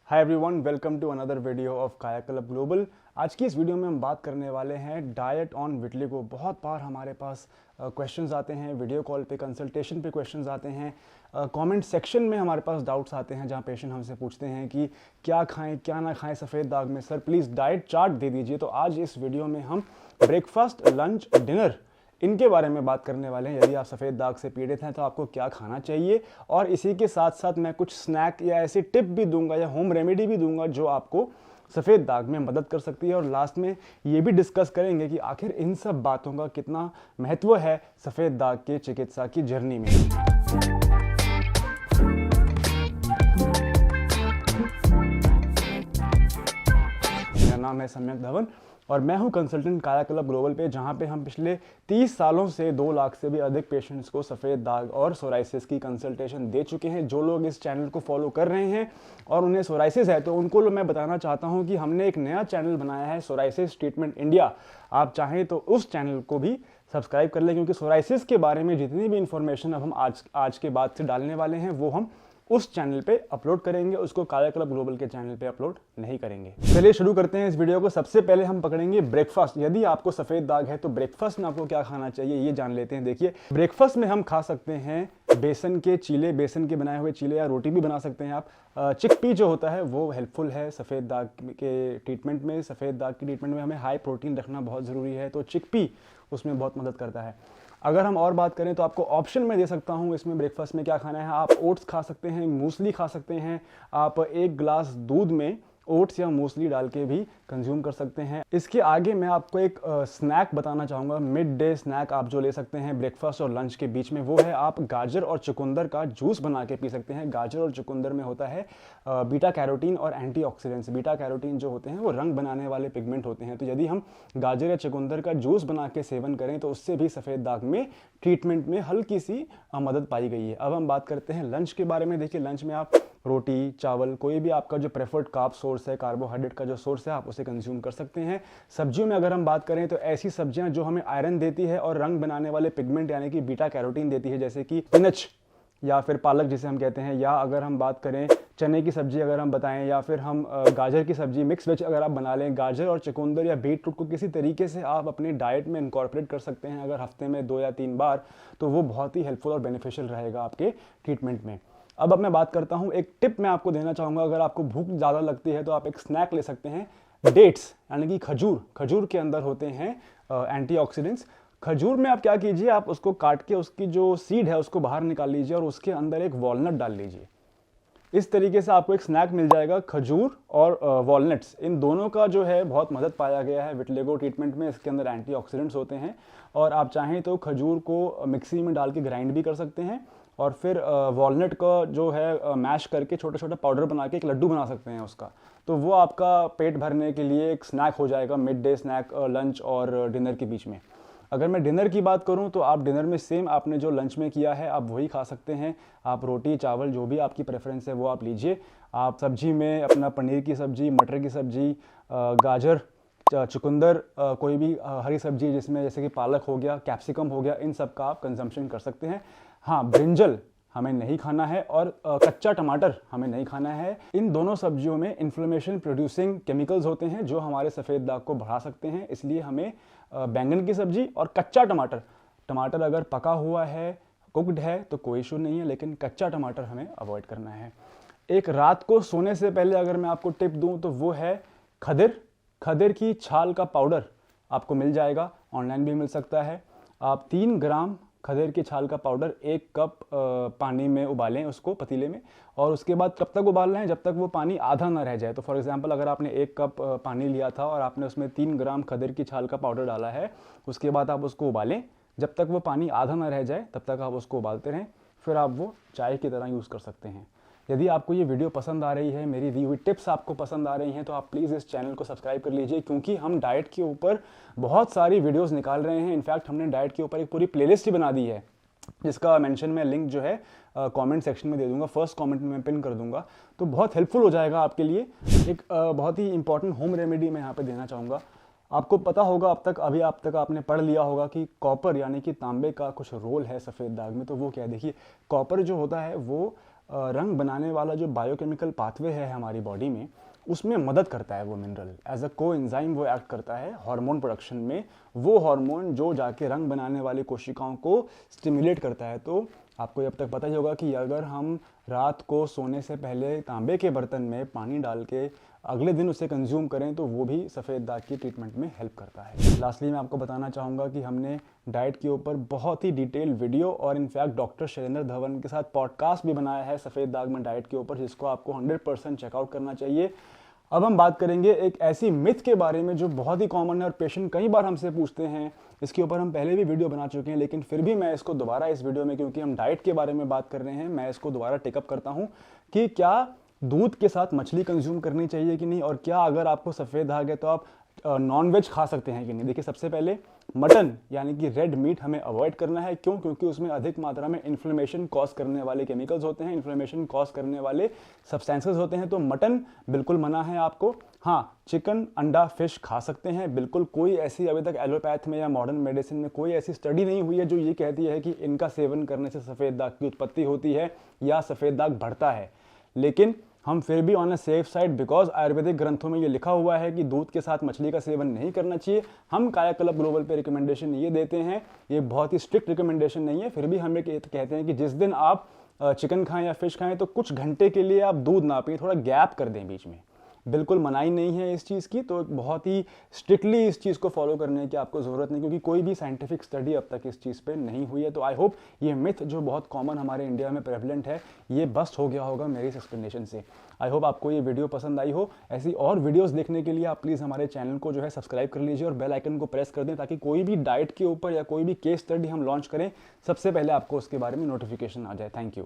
Hi everyone, welcome to another video of Kaya club global. आज की इस वीडियो में हम बात करने वाले हैं डाइट ऑन विटिलिगो। बहुत बार हमारे पास क्वेश्चंस आते हैं, वीडियो कॉल पे, कंसल्टेशन पे क्वेश्चंस आते हैं, कमेंट सेक्शन में हमारे पास डाउट्स आते हैं जहां पेशेंट हमसे पूछते हैं कि क्या खाएं क्या ना खाएं सफ़ेद दाग में। सर प्लीज़ डाइट चार्ट दे दीजिए। तो आज इस वीडियो में हम ब्रेकफास्ट, लंच, डिनर इनके बारे में बात करने वाले हैं। यदि आप सफ़ेद दाग से पीड़ित हैं तो आपको क्या खाना चाहिए, और इसी के साथ साथ मैं कुछ स्नैक या ऐसी टिप भी दूंगा या होम रेमेडी भी दूंगा जो आपको सफ़ेद दाग में मदद कर सकती है। और लास्ट में ये भी डिस्कस करेंगे कि आखिर इन सब बातों का कितना महत्व है सफ़ेद दाग के चिकित्सा की जर्नी में। मेरा नाम है सम्यक धवन और मैं हूं कंसल्टेंट काया क्लब ग्लोबल पे, जहां पे हम पिछले 30 सालों से 2 लाख से भी अधिक पेशेंट्स को सफ़ेद दाग और सोराइसिस की कंसल्टेशन दे चुके हैं। जो लोग इस चैनल को फॉलो कर रहे हैं और उन्हें सोराइसिस है तो उनको मैं बताना चाहता हूं कि हमने एक नया चैनल बनाया है, सोराइसिस ट्रीटमेंट इंडिया। आप चाहें तो उस चैनल को भी सब्सक्राइब कर लें, क्योंकि सोराइसिस के बारे में जितनी भी इंफॉर्मेशन अब हम आज के बाद से डालने वाले हैं वो हम उस चैनल पे अपलोड करेंगे, उसको काया क्लब ग्लोबल के चैनल पे अपलोड नहीं करेंगे। चलिए शुरू करते हैं इस वीडियो को। सबसे पहले हम पकड़ेंगे ब्रेकफास्ट। यदि आपको सफ़ेद दाग है तो ब्रेकफास्ट में आपको क्या खाना चाहिए ये जान लेते हैं। देखिए, ब्रेकफास्ट में हम खा सकते हैं बेसन के चीले, बेसन के बनाए हुए चीले, या रोटी भी बना सकते हैं आप। चिकपी जो होता है वो हेल्पफुल है सफ़ेद दाग के ट्रीटमेंट में। सफ़ेद दाग के ट्रीटमेंट में हमें हाई प्रोटीन रखना बहुत ज़रूरी है, तो चिकपी उसमें बहुत मदद करता है। अगर हम और बात करें तो आपको ऑप्शन में दे सकता हूं इसमें ब्रेकफास्ट में क्या खाना है। आप ओट्स खा सकते हैं, मूसली खा सकते हैं, आप 1 गिलास दूध में ओट्स या मूसली डाल के भी कंज्यूम कर सकते हैं। इसके आगे मैं आपको एक स्नैक बताना चाहूँगा, मिड डे स्नैक आप जो ले सकते हैं ब्रेकफास्ट और लंच के बीच में, वो है आप गाजर और चुकंदर का जूस बना के पी सकते हैं। गाजर और चुकंदर में होता है बीटा कैरोटीन और एंटीऑक्सीडेंट्स। बीटा कैरोटीन जो होते हैं वो रंग बनाने वाले पिगमेंट होते हैं, तो यदि हम गाजर या चुकंदर का जूस बना के सेवन करें तो उससे भी सफ़ेद दाग में ट्रीटमेंट में हल्की सी मदद पाई गई है। अब हम बात करते हैं लंच के बारे में। देखिए, लंच में आप रोटी, चावल, कोई भी आपका जो प्रेफर्ड कार्ब सोर्स है, कार्बोहाइड्रेट का जो सोर्स है, आप उसे कंज्यूम कर सकते हैं। सब्जियों में अगर हम बात करें तो ऐसी सब्जियां जो हमें आयरन देती है और रंग बनाने वाले पिगमेंट यानी कि बीटा कैरोटीन देती है, जैसे कि स्पिनच या फिर पालक जिसे हम कहते हैं, या अगर हम बात करें चने की सब्जी अगर हम बताएं, या फिर हम गाजर की सब्जी, मिक्स वेज अगर आप बना लें, गाजर और चुकंदर या बीटरूट को किसी तरीके से आप अपनी डाइट में इनकॉर्पोरेट कर सकते हैं अगर हफ्ते में 2 या 3 बार, तो वो बहुत ही हेल्पफुल और बेनिफिशियल रहेगा आपके ट्रीटमेंट में। अब मैं बात करता हूं, एक टिप मैं आपको देना चाहूँगा। अगर आपको भूख ज़्यादा लगती है तो आप एक स्नैक ले सकते हैं, डेट्स यानी कि खजूर। खजूर के अंदर होते हैं एंटीऑक्सीडेंट्स। खजूर में आप क्या कीजिए, आप उसको काट के उसकी जो सीड है उसको बाहर निकाल लीजिए और उसके अंदर एक वॉलनट डाल लीजिए। इस तरीके से आपको एक स्नैक मिल जाएगा। खजूर और वॉलनट्स, इन दोनों का जो है बहुत मदद पाया गया है विटिलिगो ट्रीटमेंट में। इसके अंदर एंटीऑक्सीडेंट्स होते हैं, और आप चाहें तो खजूर को मिक्सी में डाल के ग्राइंड भी कर सकते हैं, और फिर वॉलनट का जो है मैश करके छोटा छोटा पाउडर बना के एक लड्डू बना सकते हैं उसका। तो वो आपका पेट भरने के लिए एक स्नैक हो जाएगा, मिड डे स्नैक लंच और डिनर के बीच में। अगर मैं डिनर की बात करूं तो आप डिनर में सेम आपने जो लंच में किया है आप वही खा सकते हैं। आप रोटी, चावल, जो भी आपकी प्रेफरेंस है वो आप लीजिए। आप सब्जी में अपना पनीर की सब्जी, मटर की सब्जी, गाजर, चुकंदर, कोई भी हरी सब्जी जिसमें जैसे कि पालक हो गया, कैप्सिकम हो गया, इन सब का आप कंजम्पशन कर सकते हैं। हाँ, ब्रिंजल हमें नहीं खाना है और कच्चा टमाटर हमें नहीं खाना है। इन दोनों सब्जियों में इन्फ्लेमेशन प्रोड्यूसिंग केमिकल्स होते हैं जो हमारे सफ़ेद दाग को बढ़ा सकते हैं। इसलिए हमें बैंगन की सब्जी और कच्चा टमाटर, टमाटर अगर पका हुआ है, कुक्ड है तो कोई इशू नहीं है, लेकिन कच्चा टमाटर हमें अवॉइड करना है। एक रात को सोने से पहले अगर मैं आपको टिप दूं तो वो है खदिर। खदिर की छाल का पाउडर आपको मिल जाएगा, ऑनलाइन भी मिल सकता है। आप 3 ग्राम खदेर की छाल का पाउडर 1 कप पानी में उबालें उसको, पतीले में, और उसके बाद कब तक उबालना है, जब तक वो पानी आधा ना रह जाए। तो फॉर एग्जांपल अगर आपने 1 कप पानी लिया था और आपने उसमें 3 ग्राम खदेर की छाल का पाउडर डाला है, उसके बाद आप उसको उबालें, जब तक वो पानी आधा ना रह जाए तब तक आप उसको उबालते रहें, फिर आप वो चाय की तरह यूज़ कर सकते हैं। यदि आपको ये वीडियो पसंद आ रही है, मेरी दी हुई टिप्स आपको पसंद आ रही हैं, तो आप प्लीज़ इस चैनल को सब्सक्राइब कर लीजिए, क्योंकि हम डाइट के ऊपर बहुत सारी वीडियोस निकाल रहे हैं। इनफैक्ट हमने डाइट के ऊपर एक पूरी प्लेलिस्ट ही बना दी है, जिसका मेंशन मैं लिंक जो है कमेंट सेक्शन में दे दूंगा, फर्स्ट कमेंट में मैं पिन कर दूंगा, तो बहुत हेल्पफुल हो जाएगा आपके लिए। एक बहुत ही इंपॉर्टेंट होम रेमेडी मैं यहाँ पे देना चाहूँगा। आपको पता होगा अभी आप तक आपने पढ़ लिया होगा कि कॉपर यानी कि तांबे का कुछ रोल है सफ़ेद दाग में। तो वो क्या है, देखिए, कॉपर जो होता है वो रंग बनाने वाला जो बायोकेमिकल पाथवे है हमारी बॉडी में, उसमें मदद करता है वो मिनरल। एज अ को एंजाइम वो एक्ट करता है हार्मोन प्रोडक्शन में, वो हार्मोन जो जाके रंग बनाने वाली कोशिकाओं को स्टिमुलेट करता है। तो आपको अब तक पता ही होगा कि अगर हम रात को सोने से पहले तांबे के बर्तन में पानी डाल के अगले दिन उसे कंज्यूम करें तो वो भी सफ़ेद दाग की ट्रीटमेंट में हेल्प करता है। लास्टली मैं आपको बताना चाहूँगा कि हमने डाइट के ऊपर बहुत ही डिटेल वीडियो और इनफैक्ट डॉक्टर शैलेंद्र धवन के साथ पॉडकास्ट भी बनाया है सफ़ेद दाग में डाइट के ऊपर, जिसको आपको 100% चेकआउट करना चाहिए। अब हम बात करेंगे एक ऐसी मिथ के बारे में जो बहुत ही कॉमन है और पेशेंट कई बार हमसे पूछते हैं। इसके ऊपर हम पहले भी वीडियो बना चुके हैं, लेकिन फिर भी मैं इसको दोबारा इस वीडियो में, क्योंकि हम डाइट के बारे में बात कर रहे हैं, मैं इसको दोबारा टेकअप करता हूं कि क्या दूध के साथ मछली कंज्यूम करनी चाहिए कि नहीं, और क्या अगर आपको सफ़ेद दाग है तो आप नॉन-वेज खा सकते हैं कि नहीं। देखिए, सबसे पहले मटन यानी कि रेड मीट हमें अवॉइड करना है। क्यों? क्योंकि उसमें अधिक मात्रा में इन्फ्लेमेशन कॉज करने वाले केमिकल्स होते हैं, इन्फ्लेमेशन कॉज करने वाले सब्सटेंसेस होते हैं, तो मटन बिल्कुल मना है आपको। हाँ, चिकन, अंडा, फिश खा सकते हैं बिल्कुल। कोई ऐसी अभी तक एलोपैथ में या मॉडर्न मेडिसिन में कोई ऐसी स्टडी नहीं हुई है जो ये कहती है कि इनका सेवन करने से सफ़ेद दाग की उत्पत्ति होती है या सफ़ेद दाग बढ़ता है। लेकिन हम फिर भी on a safe side, because Ayurvedic ग्रंथों में ये लिखा हुआ है कि दूध के साथ मछली का सेवन नहीं करना चाहिए, हम कायाकल्प ग्लोबल पे रिकमेंडेशन ये देते हैं। ये बहुत ही स्ट्रिक्ट रिकमेंडेशन नहीं है, फिर भी हम ये कहते हैं कि जिस दिन आप चिकन खाएं या फिश खाएं तो कुछ घंटे के लिए आप दूध ना पिए, थोड़ा गैप कर दें बीच में। बिल्कुल मनाही नहीं है इस चीज़ की, तो बहुत ही स्ट्रिक्टली इस चीज़ को फॉलो करने की आपको ज़रूरत नहीं, क्योंकि कोई भी साइंटिफिक स्टडी अब तक इस चीज़ पे नहीं हुई है। तो आई होप ये मिथ जो बहुत कॉमन हमारे इंडिया में प्रेवलेंट है, ये बस्ट हो गया होगा मेरी इस एक्सप्लेनेशन से। आई होप आपको ये वीडियो पसंद आई हो। ऐसी और वीडियोस देखने के लिए आप प्लीज़ हमारे चैनल को जो है सब्सक्राइब कर लीजिए और बेल आइकन को प्रेस कर दें, ताकि कोई भी डाइट के ऊपर या कोई भी केस स्टडी हम लॉन्च करें, सबसे पहले आपको उसके बारे में नोटिफिकेशन आ जाए। Thank you.